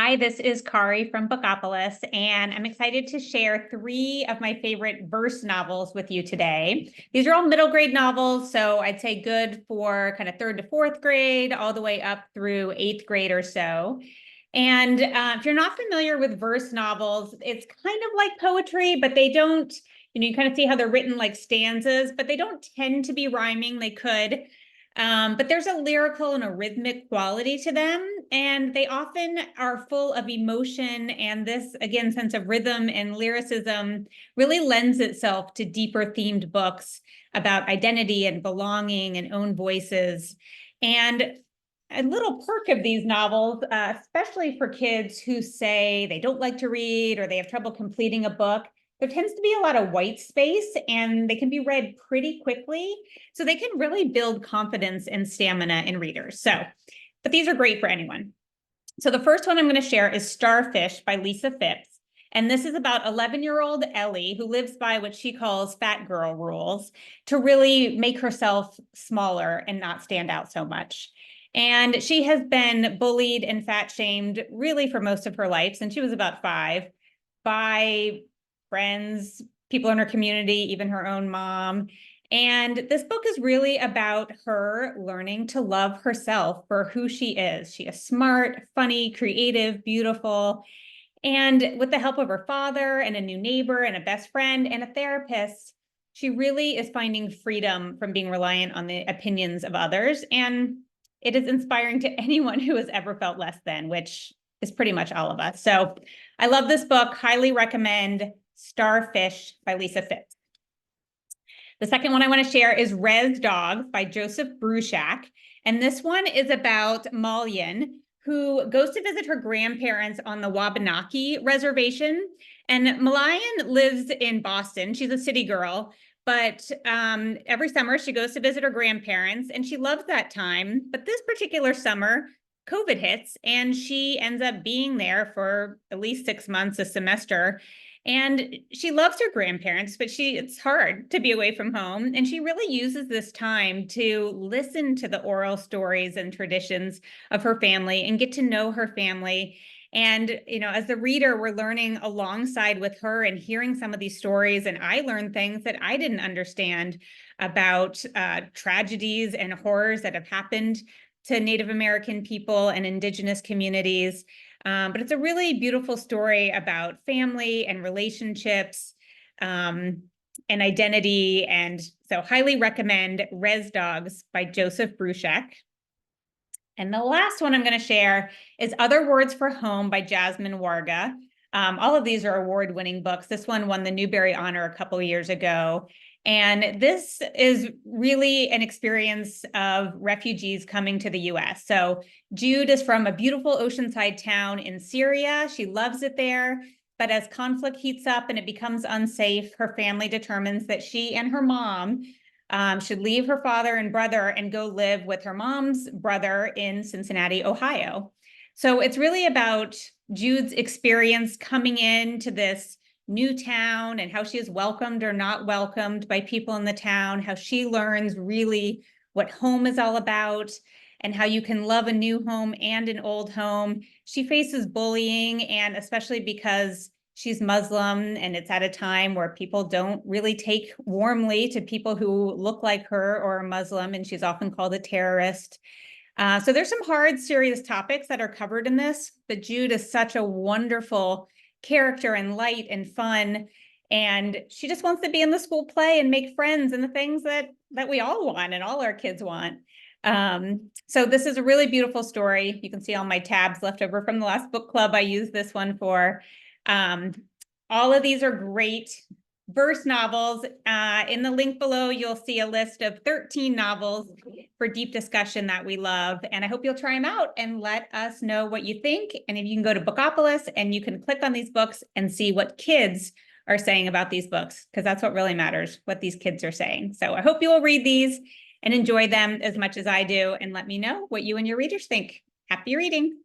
Hi, this is Kari from Bookopolis, and I'm excited to share three of my favorite verse novels with you today. These are all middle grade novels, so I'd say good for kind of third to fourth grade, all the way up through eighth grade or so. And if you're not familiar with verse novels, it's kind of like poetry, but they don't, you kind of see how they're written like stanzas, but they don't tend to be rhyming. They could. But there's a lyrical and a rhythmic quality to them, and they often are full of emotion. And this, again, sense of rhythm and lyricism really lends itself to deeper themed books about identity and belonging and own voices. And a little perk of these novels, especially for kids who say they don't like to read or they have trouble completing a book, there tends to be a lot of white space and they can be read pretty quickly. So they can really build confidence and stamina in readers. But these are great for anyone. So the first one I'm going to share is Starfish by Lisa Fipps. And this is about 11-year-old Ellie, who lives by what she calls fat girl rules to really make herself smaller and not stand out so much. And she has been bullied and fat shamed really for most of her life since she was about 5 by friends, people in her community, even her own mom. And this book is really about her learning to love herself for who she is. She is smart, funny, creative, beautiful. And with the help of her father and a new neighbor and a best friend and a therapist, she really is finding freedom from being reliant on the opinions of others. And it is inspiring to anyone who has ever felt less than, which is pretty much all of us. So I love this book, highly recommend Starfish by Lisa Fipps. The second one I want to share is Res Dogs by Joesph Bruchac. And this one is about Malyan, who goes to visit her grandparents on the Wabanaki reservation. And Malayan lives in Boston. She's a city girl, but every summer she goes to visit her grandparents and she loves that time. But this particular summer, COVID hits and she ends up being there for at least 6 months, a semester. And she loves her grandparents, but it's hard to be away from home. And she really uses this time to listen to the oral stories and traditions of her family and get to know her family. And, as the reader, we're learning alongside with her and hearing some of these stories. And I learned things that I didn't understand about tragedies and horrors that have happened to Native American people and indigenous communities. But it's a really beautiful story about family and relationships and identity. And so highly recommend Res Dogs by Joesph Bruchac. And the last one I'm going to share is Other Words for Home by Jasmine Warga. All of these are award-winning books. This one won the Newbery Honor a couple of years ago. And this is really an experience of refugees coming to the US. So Jude is from a beautiful oceanside town in Syria. She loves it there. But as conflict heats up and it becomes unsafe, her family determines that she and her mom should leave her father and brother and go live with her mom's brother in Cincinnati, Ohio. So it's really about Jude's experience coming into this new town and how she is welcomed or not welcomed by people in the town, how she learns really what home is all about and how you can love a new home and an old home. She faces bullying, and especially because she's Muslim and it's at a time where people don't really take warmly to people who look like her or are Muslim, and she's often called a terrorist. So there's some hard, serious topics that are covered in this, but Jude is such a wonderful character and light and fun. And she just wants to be in the school play and make friends and the things that we all want and all our kids want. So this is a really beautiful story. You can see all my tabs left over from the last book club I used this one for. All of these are great verse novels. In the link below, you'll see a list of 13 novels for deep discussion that we love. And I hope you'll try them out and let us know what you think. And if you can go to Bookopolis and you can click on these books and see what kids are saying about these books, because that's what really matters, what these kids are saying. So I hope you will read these and enjoy them as much as I do, and let me know what you and your readers think. Happy reading.